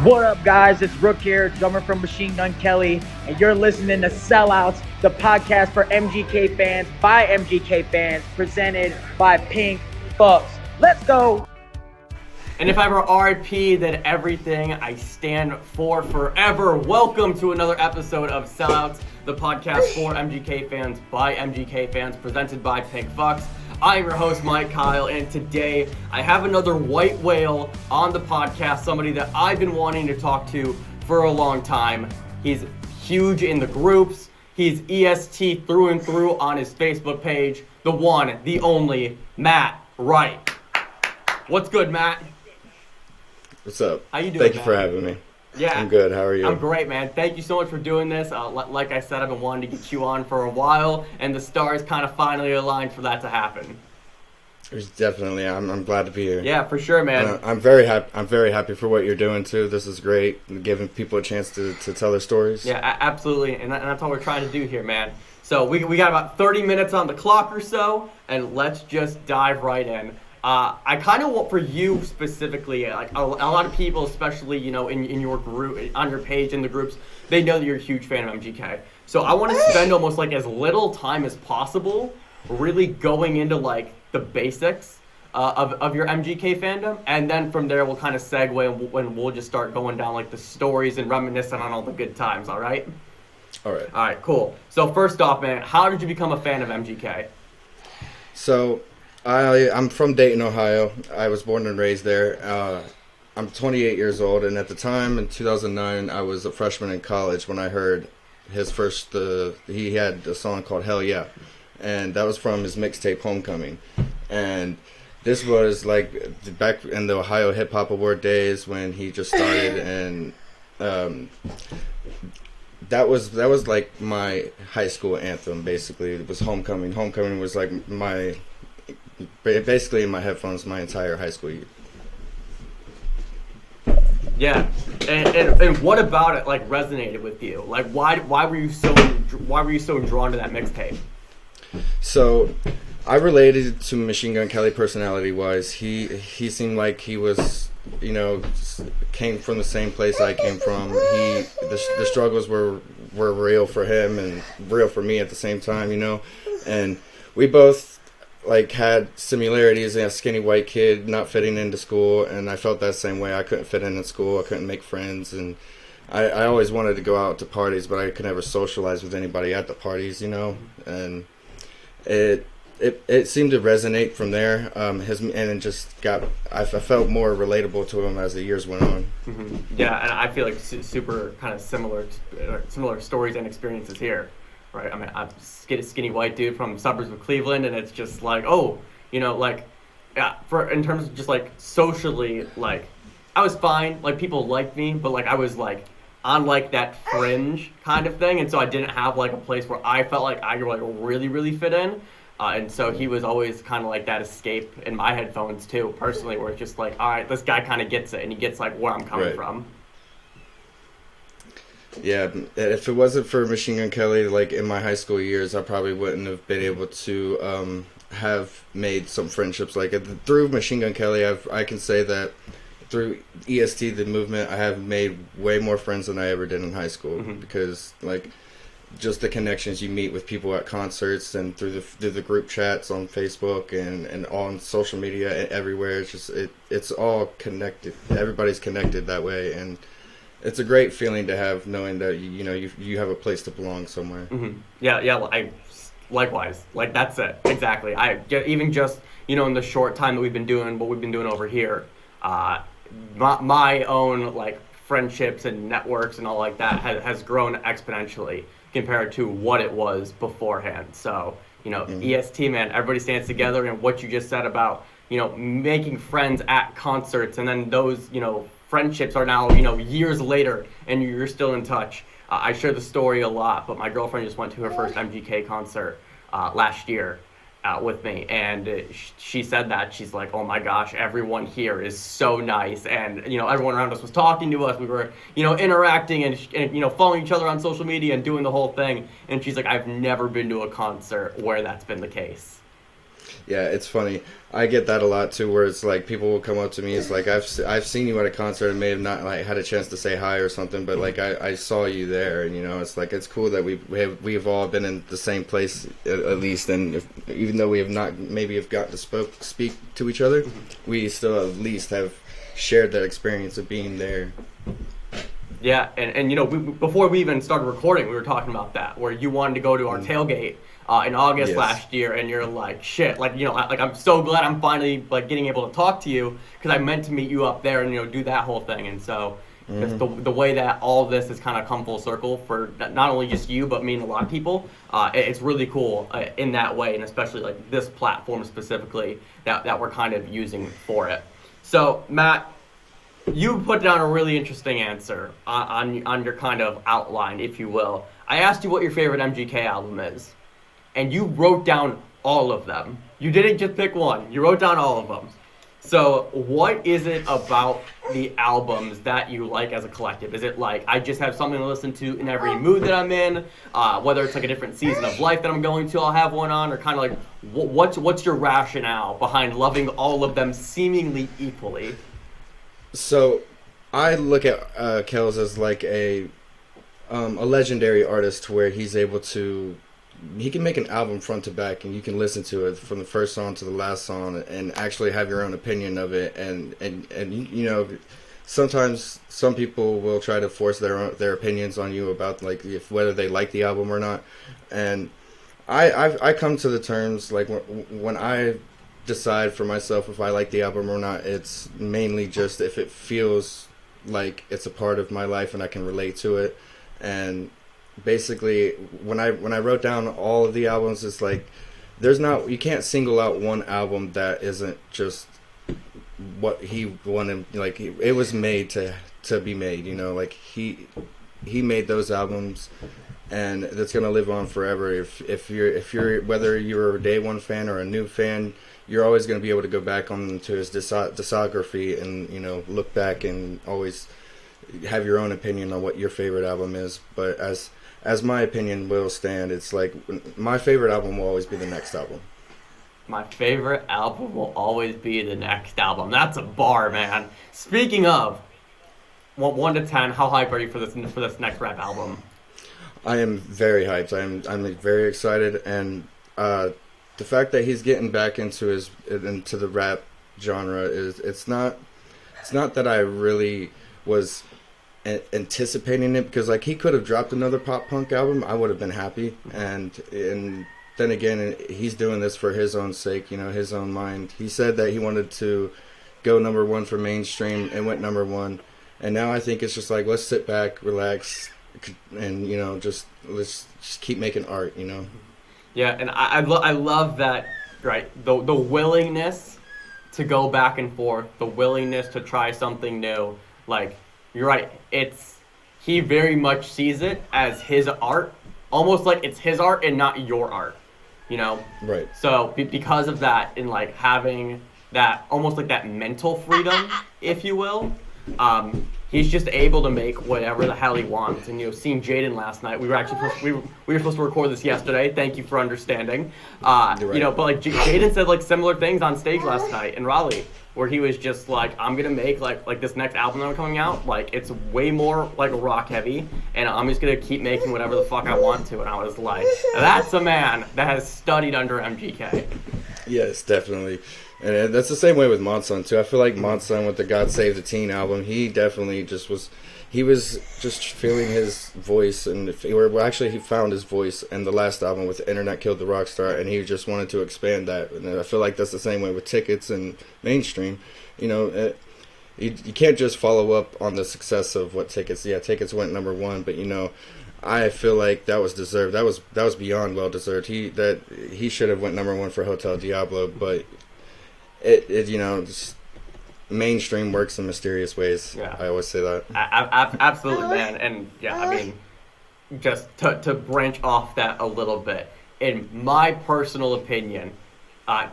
What up, guys? It's Rook here, drummer from Machine Gun Kelly, and you're listening to Sellouts, the podcast for MGK fans, by MGK fans, presented by Pink Bucks. Let's go! And if I were RIP, then everything I stand for forever. Welcome to another episode of Sellouts, the podcast for MGK fans, by MGK fans, presented by Pink Bucks. I am your host, Mike Kyle, and today I have another white whale on the podcast, somebody that I've been wanting to talk to for a long time. He's huge in the groups. He's EST through and through on his Facebook page. The one, the only, Matt Wright. What's good, Matt? What's up? How you doing, Thank you man? for having me. Yeah. I'm good. How are you? I'm great, man. Thank you so much for doing this. Like I said, I've been wanting to get you on for a while, and the stars kind of finally aligned for that to happen. Definitely. I'm glad to be here. Yeah, for sure, man. I'm very happy. I'm very happy for what you're doing too. This is great, giving people a chance to tell their stories. Yeah, absolutely, and that's what we're trying to do here, man. So we got about 30 minutes on the clock or so, and let's just dive right in. I kind of want for you specifically, like a lot of people, especially, you know, in your group, on your page, in the groups, they know that you're a huge fan of MGK. So I want to spend almost like as little time as possible really going into like the basics of your MGK fandom. And then from there, we'll kind of segue and we'll just start going down like the stories and reminiscing on all the good times. All right? All right. All right, cool. So first off, man, how did you become a fan of MGK? So I'm from Dayton, Ohio. I was born and raised there. I'm 28 years old, and at the time in 2009, I was a freshman in college when I heard his first. He had a song called "Hell Yeah," and that was from his mixtape "Homecoming." And this was like back in the Ohio Hip Hop Award days when he just started, and that was like my high school anthem. Basically, it was "Homecoming." "Homecoming" was like basically in my headphones my entire high school year. Yeah, and what about it like resonated with you? Like why were you so drawn to that mixtape? So I related to Machine Gun Kelly personality wise. He seemed like he was, you know, came from the same place I came from. The struggles were real for him and real for me at the same time, you know. And we both like had similarities. A skinny white kid not fitting into school, and I felt that same way. I couldn't fit in at school. I couldn't make friends, and I always wanted to go out to parties, but I could never socialize with anybody at the parties, you know. And it seemed to resonate from there. I felt more relatable to him as the years went on. Mm-hmm. Yeah, and I feel like super kind of similar stories and experiences here. Right, I mean, I'm a skinny white dude from the suburbs of Cleveland, and it's just like, oh, you know, like, yeah, in terms of just like socially, like, I was fine, like people liked me, but like I was like on like that fringe kind of thing, and so I didn't have like a place where I felt like I like really, really fit in, and so he was always kind of like that escape in my headphones too, personally, where it's just like, all right, this guy kind of gets it, and he gets like where I'm coming from. Yeah, if it wasn't for Machine Gun Kelly, like in my high school years, I probably wouldn't have been able to have made some friendships. Like through Machine Gun Kelly, I can say that through EST, the movement, I have made way more friends than I ever did in high school. Mm-hmm. Because like just the connections you meet with people at concerts and through the group chats on Facebook and on social media and everywhere. It's just it's all connected. Everybody's connected that way, and it's a great feeling to have, knowing that you have a place to belong somewhere. Mm-hmm. Yeah. Likewise, like that's it exactly. Even just in the short time that we've been doing what we've been doing over here, my own like friendships and networks and all like that has grown exponentially compared to what it was beforehand. So mm-hmm. EST, man, everybody stands together, and what you just said about making friends at concerts, and then those friendships are now, years later, and you're still in touch. I share the story a lot, but my girlfriend just went to her first MGK concert last year with me, and she said that she's like, oh my gosh, everyone here is so nice, and everyone around us was talking to us. We were interacting and following each other on social media and doing the whole thing. And she's like, I've never been to a concert where that's been the case. Yeah, it's funny. I get that a lot too, where it's like people will come up to me. It's like I've seen you at a concert and may have not like had a chance to say hi or something, but like I saw you there, and it's like it's cool that we've all been in the same place at least, and even though we have not maybe have gotten to speak to each other, we still at least have shared that experience of being there. Yeah, and before we even started recording, we were talking about that, where you wanted to go to our tailgate in August last year, and you're like, shit, like, I'm so glad I'm finally like getting able to talk to you, because I meant to meet you up there and do that whole thing. And so just the way that all this has kind of come full circle for not only just you but me and a lot of people, it's really cool in that way, and especially like this platform specifically that we're kind of using for it. So Matt, you put down a really interesting answer on your kind of outline, if you will. I asked you what your favorite MGK album is, and you wrote down all of them. You didn't just pick one. You wrote down all of them. So what is it about the albums that you like as a collective? Is it like, I just have something to listen to in every mood that I'm in? Whether it's like a different season of life that I'm going to, I'll have one on? Or kind of like, what's your rationale behind loving all of them seemingly equally? So, I look at Kells as like a legendary artist, where he's able to, he can make an album front to back, and you can listen to it from the first song to the last song, and actually have your own opinion of it. And sometimes some people will try to force their opinions on you about like whether they like the album or not. And I come to the terms like when I decide for myself if I like the album or not, it's mainly just if it feels like it's a part of my life and I can relate to it. And basically when I wrote down all of the albums, it's like you can't single out one album that isn't just what he wanted. Like it was made to be made, like he made those albums, and that's gonna live on forever. If you're whether you're a day one fan or a new fan, you're always going to be able to go back onto his discography and look back and always have your own opinion on what your favorite album is. But as my opinion will stand, it's like my favorite album will always be the next album. My favorite album will always be the next album. That's a bar, man. Speaking of 1 to 10, how hyped are you for this next rap album? I am very hyped. I'm very excited, and the fact that he's getting back into the rap genre it's not that I really was anticipating it, because like he could have dropped another pop punk album, I would have been happy, and then again, he's doing this for his own sake, his own mind. He said that he wanted to go number one for mainstream and went number one, and now I think it's just like, let's sit back, relax, and let's just keep making art. Yeah, and I love that, right? The willingness to go back and forth, the willingness to try something new. Like, you're right, he very much sees it as his art, almost like it's his art and not your art, Right. So because of that, and like having that, almost like that mental freedom, if you will, he's just able to make whatever the hell he wants. And seeing Jaden last night, we were supposed to record this yesterday. Thank you for understanding. Right. But like Jaden said like similar things on stage last night in Raleigh, where he was just like, I'm gonna make like this next album that I'm coming out, like it's way more like rock heavy, and I'm just gonna keep making whatever the fuck I want to. And I was like, that's a man that has studied under MGK. Yes, definitely. And that's the same way with Monson too. I feel like Monson with the God Save the Teen album, he definitely was just feeling his voice, and he found his voice in the last album with Internet Killed the Rockstar, and he just wanted to expand that. And I feel like that's the same way with Tickets and Mainstream. You can't just follow up on the success of what Tickets. Yeah, Tickets went number one, but I feel like that was deserved. That was beyond well deserved. He should have went number one for Hotel Diablo, but just mainstream works in mysterious ways. Yeah. I always say that. Absolutely, man. And yeah, I mean, just to branch off that a little bit, in my personal opinion,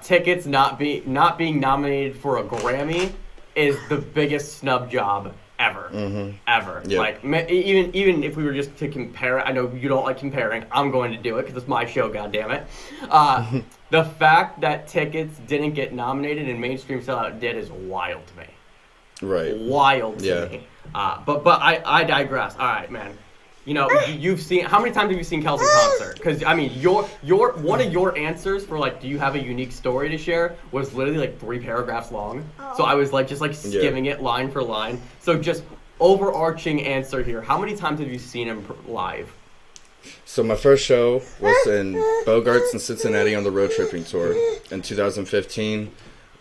Tickets not being nominated for a Grammy is the biggest snub job ever. Mm-hmm. Ever. Yep. Like, even if we were just to compare it, I know you don't like comparing, I'm going to do it because it's my show, goddammit. The fact that Tickets didn't get nominated and Mainstream Sellout did is wild to me. Right. Wild to me. But I digress. All right, man. You know, you've seen, how many times have you seen Kells in concert? Because, I mean, your one of your answers for, like, do you have a unique story to share was literally, like, 3 paragraphs long. So I was, like, just, like, skimming it line for line. So just overarching answer here. How many times have you seen him live? So my first show was in Bogarts in Cincinnati on the road tripping tour in 2015.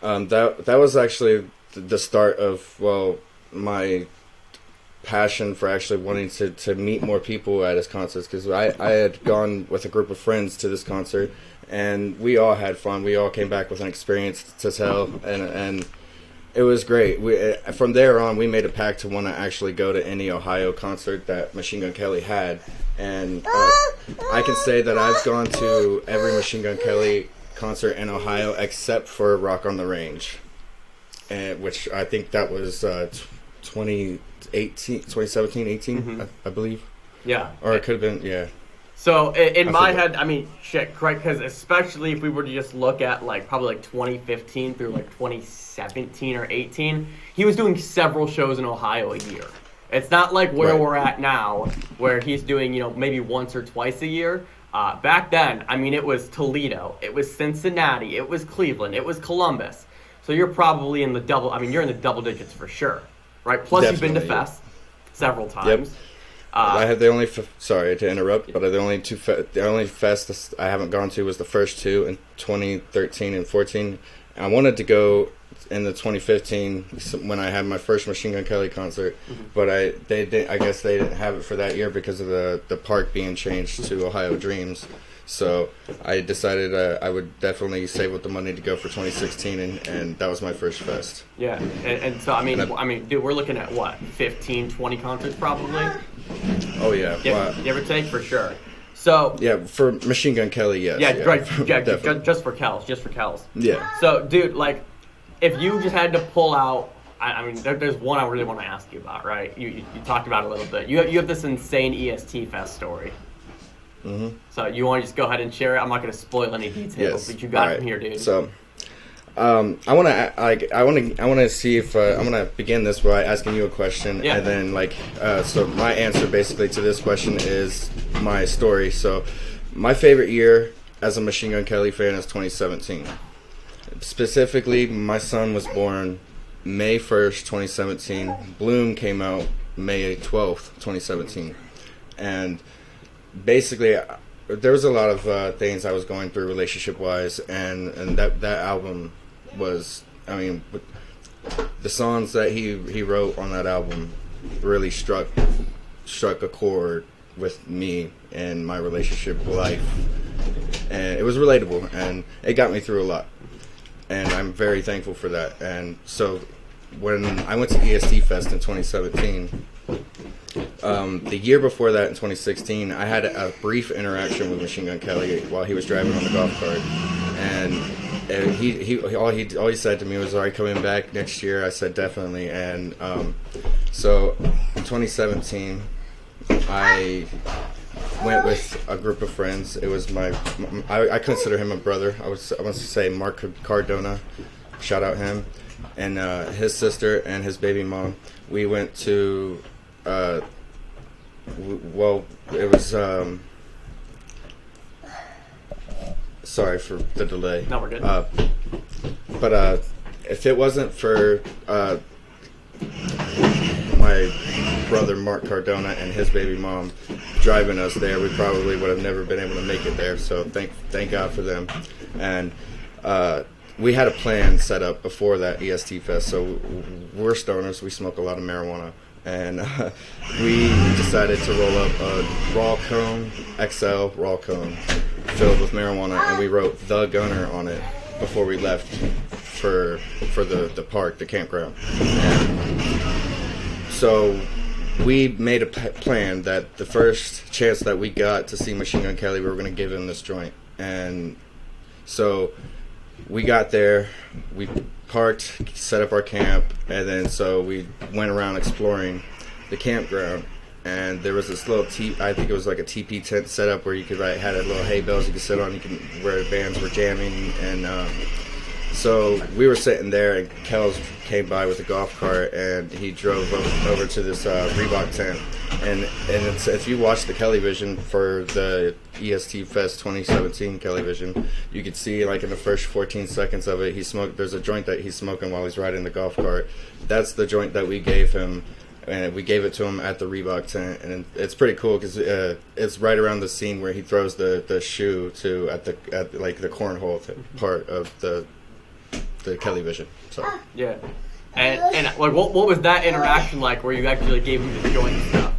That was actually the start of, well, my passion for actually wanting to meet more people at his concerts, because I had gone with a group of friends to this concert and we all had fun. We all came back with an experience to tell, and it was great. From there on, we made a pact to want to actually go to any Ohio concert that Machine Gun Kelly had, and I can say that I've gone to every Machine Gun Kelly concert in Ohio except for Rock on the Range, which I think that was 2017, 18, I believe. Yeah. Or it could have been, yeah. So in my head, I mean, shit, correct, because especially if we were to just look at, like, probably, like, 2015 through, like, 2017 or 18, he was doing several shows in Ohio a year. It's not like where we're at now, where he's doing, you know, maybe once or twice a year. Back then, I mean, it was Toledo, it was Cincinnati, it was Cleveland, it was Columbus. So you're probably in the you're in the double digits for sure. Right, plus Definitely, you've been to Fest several times. Yep. I have the only sorry to interrupt, but the only the only fest I haven't gone to was the first two in 2013 and 14. I wanted to go in the 2015 when I had my first Machine Gun Kelly concert, but I guess they didn't have it for that year because of the park being changed to Ohio Dreams. So I decided I would definitely save up the money to go for 2016, and that was my first fest. Yeah, and so I mean, dude, we're looking at what, 15, 20 concerts probably. Oh yeah, give or take for sure. So yeah, for Machine Gun Kelly, yes. Yeah, right. Yeah, just for Kells, Yeah. So, dude, like, if you just had to pull out, I mean, there's one I really want to ask you about, right? You talked about it a little bit. You have this insane EST Fest story. Mm-hmm. So you want to just go ahead and share it? I'm not going to spoil any details, but you got it from here, dude. So, I want to see if I'm going to begin this by asking you a question, and then so my answer basically to this question is my story. So, my favorite year as a Machine Gun Kelly fan is 2017. Specifically, my son was born May 1st, 2017. Bloom came out May 12th, 2017, and basically, there was a lot of things I was going through relationship-wise, and that album was, I mean, the songs that he wrote on that album really struck a chord with me and my relationship life, and it was relatable, and it got me through a lot, and I'm very thankful for that. And so when I went to EST Fest in 2017, the year before that, in 2016, I had a brief interaction with Machine Gun Kelly while he was driving on the golf cart, and all he said to me was, "Are you coming back next year?" I said, "Definitely." And so in 2017, I went with a group of friends. It was I consider him a brother. I want to say Mark Cardona, shout out him, and his sister and his baby mom. We went to it was sorry for the delay. No, we're good. But if it wasn't for my brother Mark Cardona and his baby mom driving us there, we probably would have never been able to make it there. So thank God for them. And we had a plan set up before that EST Fest. So we're stoners. We smoke a lot of marijuana. And we decided to roll up a raw cone, XL raw cone, filled with marijuana, and we wrote "The Gunner" on it before we left for the park, the campground. And so we made a plan that the first chance that we got to see Machine Gun Kelly, we were going to give him this joint. And so we got there, we parked, set up our camp, and then so we went around exploring the campground. And there was this little I think it was like a teepee tent setup where you could had a little hay bales you could sit on, where bands were jamming, and so we were sitting there, and Kells came by with a golf cart, and he drove over to this Reebok tent, and it's, if you watch the Kelly Vision for the EST Fest 2017 Kelly Vision, you could see like in the first 14 seconds of it, there's a joint that he's smoking while he's riding the golf cart. That's the joint that we gave him. And we gave it to him at the Reebok tent, and it's pretty cool because it's right around the scene where he throws the shoe at like the cornhole part of the Kelly Vision. So yeah, and like what was that interaction like where you actually gave him the joint and stuff?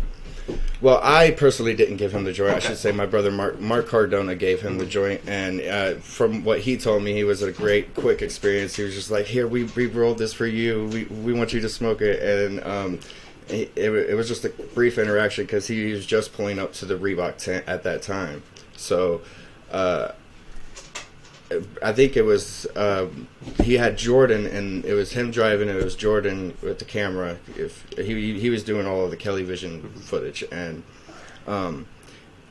Well, I personally didn't give him the joint. I should say my brother Mark Cardona gave him the joint, and from what he told me, he was a great, quick experience. He was just like, "Here, we rolled this for you. We want you to smoke it," and it was just a brief interaction because he was just pulling up to the Reebok tent at that time. So I think it was he had Jordan, and it was him driving, and it was Jordan with the camera. If he was doing all of the Kelly Vision footage, and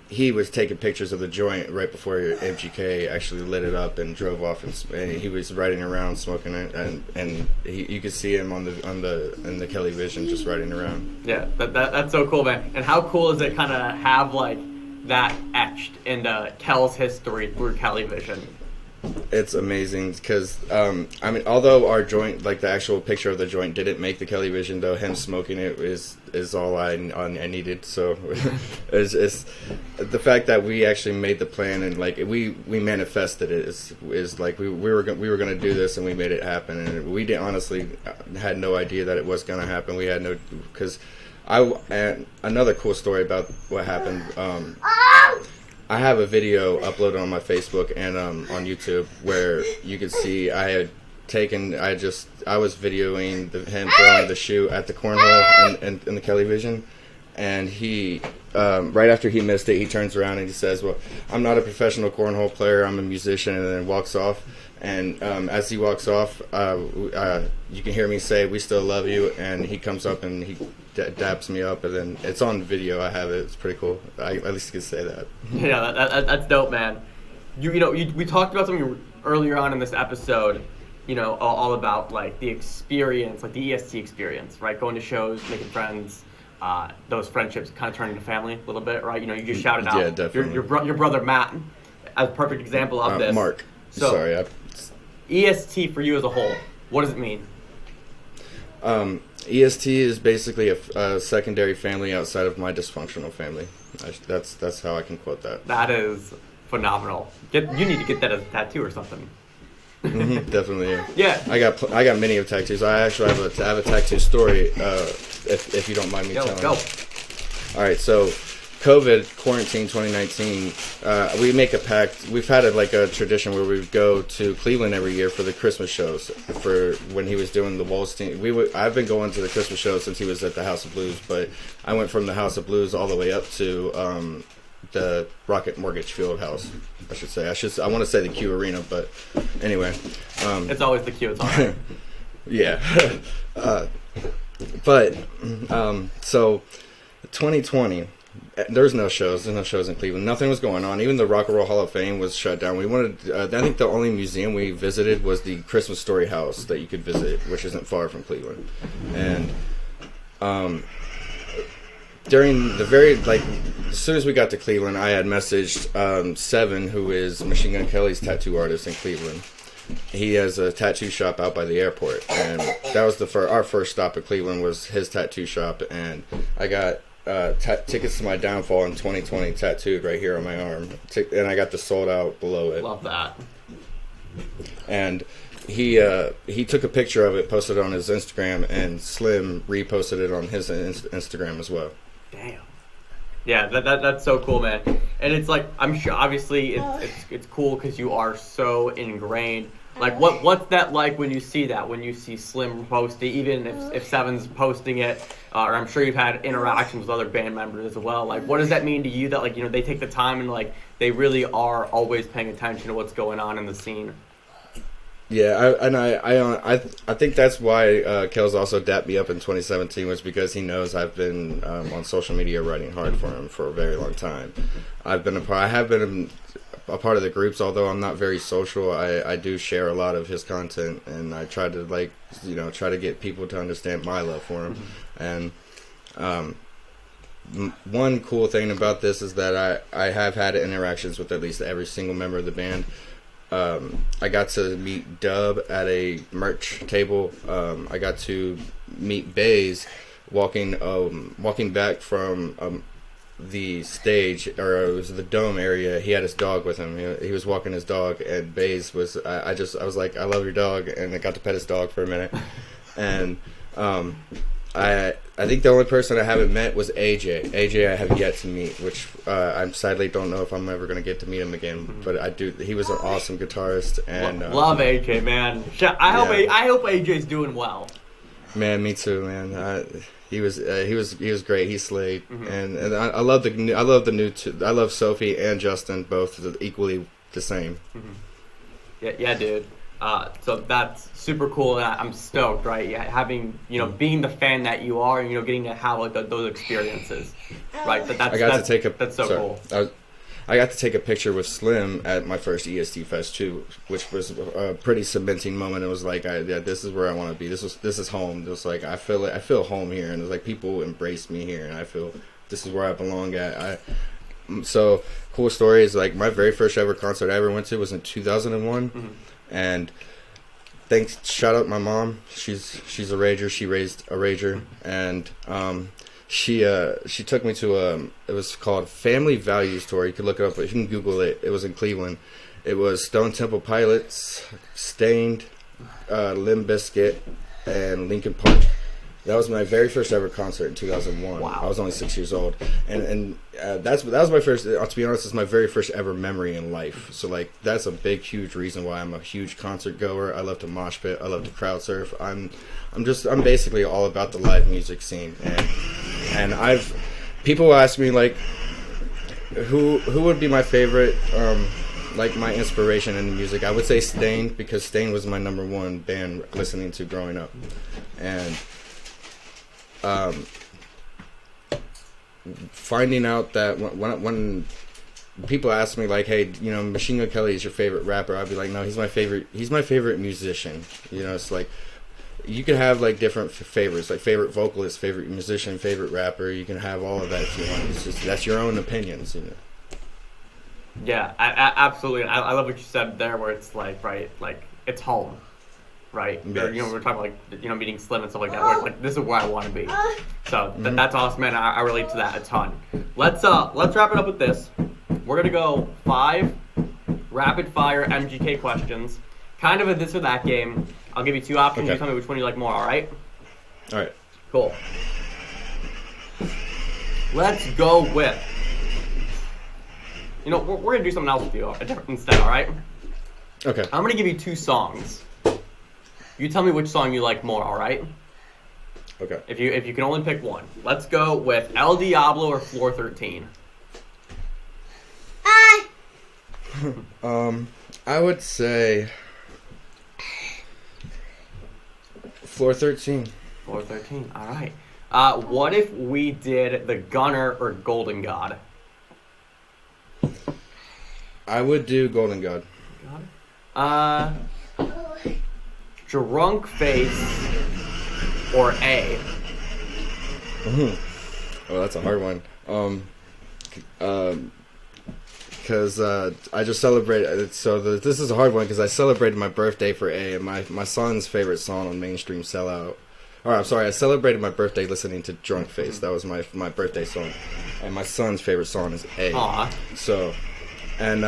he was taking pictures of the joint right before MGK actually lit it up and drove off, and he was riding around smoking it, and you could see him in the Kelly Vision just riding around. Yeah, that's so cool, man. And how cool is it kind of have like that etched into Kells history through Kelly Vision? It's amazing because I mean, although our joint, like the actual picture of the joint, didn't make the Kelly Vision, though him smoking it is all I needed. So it's the fact that we actually made the plan, and like we manifested it is like we were gonna do this, and we made it happen. And we didn't honestly had no idea that it was gonna happen. We had no, because and another cool story about what happened. I have a video uploaded on my Facebook and on YouTube where you can see I was videoing him throwing the shoe at the cornhole in the Kelly Vision, and he right after he missed it, he turns around and he says, "Well, I'm not a professional cornhole player, I'm a musician," and then walks off. And as he walks off, you can hear me say, "We still love you," and he comes up and he dabs me up, and then it's on video. I have it. It's pretty cool. At least you can say that. Yeah, that's dope, man. We talked about something earlier on in this episode, all about like the experience, like the EST experience, right? Going to shows, making friends, those friendships kind of turn into family a little bit, right? You just shouted out. Yeah, definitely. Your brother Matt as a perfect example of this. Mark. So, sorry. EST for you as a whole, what does it mean? EST is basically a secondary family outside of my dysfunctional family. That's how I can quote that. That is phenomenal. You need to get that as a tattoo or something. Definitely. Yeah. I got many of tattoos. I actually have a tattoo story. If you don't mind me telling. Go. All right. So, COVID quarantine 2019. We make a pact. We've had a tradition where we go to Cleveland every year for the Christmas shows. For when he was doing the Wolstein, I've been going to the Christmas shows since he was at the House of Blues. But I went from the House of Blues all the way up to the Rocket Mortgage Field House. I should say. I want to say the Q Arena, but anyway. It's always the Q. It's all right. Yeah. But so 2020. There's no shows in Cleveland. Nothing was going on. Even the Rock and Roll Hall of Fame was shut down. We wanted. I think the only museum we visited was the Christmas Story House that you could visit, which isn't far from Cleveland. And during the as soon as we got to Cleveland, I had messaged Seven, who is Machine Gun Kelly's tattoo artist in Cleveland. He has a tattoo shop out by the airport, and that was our first stop at Cleveland was his tattoo shop, and I got. Tickets to My Downfall in 2020 tattooed right here on my arm, and I got the sold out below it. Love that. And he took a picture of it, posted it on his Instagram, and Slim reposted it on his Instagram as well. Damn. Yeah, that's so cool, man. And it's like, I'm sure obviously it's cool because you are so ingrained. Like what's that like when you see that? When you see Slim post it, even if Seven's posting it, or I'm sure you've had interactions with other band members as well. Like, what does that mean to you that they take the time and they really are always paying attention to what's going on in the scene? Yeah, I think that's why Kells also dapped me up in 2017 was because he knows I've been on social media writing hard for him for a very long time. I have been a part of the groups, although I'm not very social. I do share a lot of his content, and I try to try to get people to understand my love for him. And one cool thing about this is that I have had interactions with at least every single member of the band. I got to meet Dub at a merch table. I got to meet Baze walking back from the stage, or it was the dome area. He had his dog with him. He was walking his dog, and Baze was. I was like, I love your dog, and I got to pet his dog for a minute. And I think the only person I haven't met was AJ. AJ I have yet to meet, which I sadly don't know if I'm ever going to get to meet him again. But I do. He was an awesome guitarist, and love AJ, man. I hope AJ's doing well. Man, me too, man. He was great. He slayed, and I love the new two. I love Sophie and Justin, both equally the same. Yeah, dude. So that's super cool, and I'm stoked, right? Yeah, having being the fan that you are, and getting to have like those experiences, right? That's so cool. I got to take a picture with Slim at my first EST Fest too, which was a pretty cementing moment. It was like, this is where I want to be. This is home. It was like I feel home here, and it's like people embrace me here, and I feel this is where I belong at. So cool story is like my very first ever concert I ever went to was in 2001. And shout out my mom. She's a rager. She raised a rager, and she took me to it was called Family Values Tour. You can look it up. You can Google it. It was in Cleveland. It was Stone Temple Pilots, Stained, Limp Bizkit, and Linkin Park. That was my very first ever concert in 2001. Wow. I was only 6 years old, and that was my first. To be honest, it's my very first ever memory in life. So like that's a big, huge reason why I'm a huge concert goer. I love to mosh pit. I love to crowd surf. I'm basically all about the live music scene, and people ask me like who would be my favorite. Like my inspiration in music, I would say Stain, because Stain was my number one band listening to growing up, and finding out that when people ask me like, hey, Machine Gun Kelly is your favorite rapper, I'd be like, no, he's my favorite musician. It's like you can have like different favorites, like favorite vocalist, favorite musician, favorite rapper. You can have all of that if you want. It's just that's your own opinions. Yeah, absolutely. I love what you said there, where it's like, right, like it's home, right? Yes. We're talking like meeting Slim and stuff like that. Where it's like this is where I want to be. So that's awesome, man. I relate to that a ton. Let's wrap it up with this. We're gonna go 5 rapid fire MGK questions, kind of a this or that game. I'll give you 2 options. Okay. You tell me which one you like more. All right? All right. Cool. Let's go with. We're going to do something else with you instead, all right? Okay. I'm going to give you 2 songs. You tell me which song you like more, all right? Okay. If you can only pick one. Let's go with El Diablo or Floor 13. I would say Floor 13. Floor 13, all right. What if we did The Gunner or Golden God? I would do Golden God. Drunk Face or A? Oh, that's a hard one. Because I just celebrated. So this is a hard one because I celebrated my birthday for A, and my son's favorite song on mainstream Sellout. Or I'm sorry, I celebrated my birthday listening to Drunk Face. That was my birthday song, and my son's favorite song is A. Aw. So. And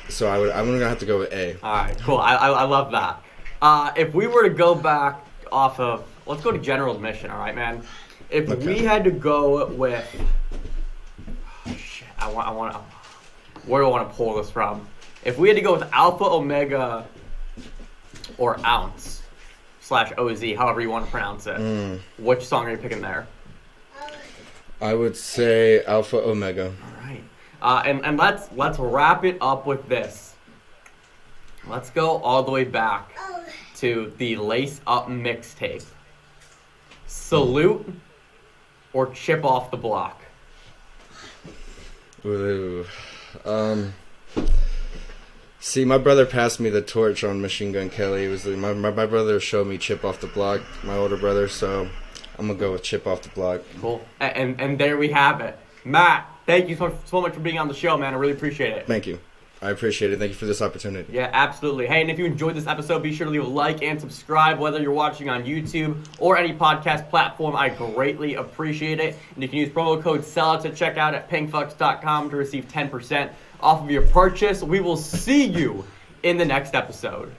so I'm gonna have to go with A. All right, cool. I love that. If we were to go back off of, let's go to general admission. All right, man. If we had to go with, I want. Where do I want to pull this from? If we had to go with Alpha Omega or Ounce / OZ, however you want to pronounce it, which song are you picking there? I would say Alpha Omega. All right. And let's wrap it up with this. Let's go all the way back to the Lace Up mixtape. Salute or chip off the block? Ooh. See, my brother passed me the torch on Machine Gun Kelly. It was my brother showed me Chip Off the Block, my older brother, so I'm going to go with Chip Off the Block. Cool. And there we have it. Matt, thank you so much for being on the show, man. I really appreciate it. Thank you. I appreciate it. Thank you for this opportunity. Yeah, absolutely. Hey, and if you enjoyed this episode, be sure to leave a like and subscribe, whether you're watching on YouTube or any podcast platform. I greatly appreciate it. And you can use promo code SELLOUTS at checkout at pinkfucks.com to receive 10% off of your purchase. We will see you in the next episode.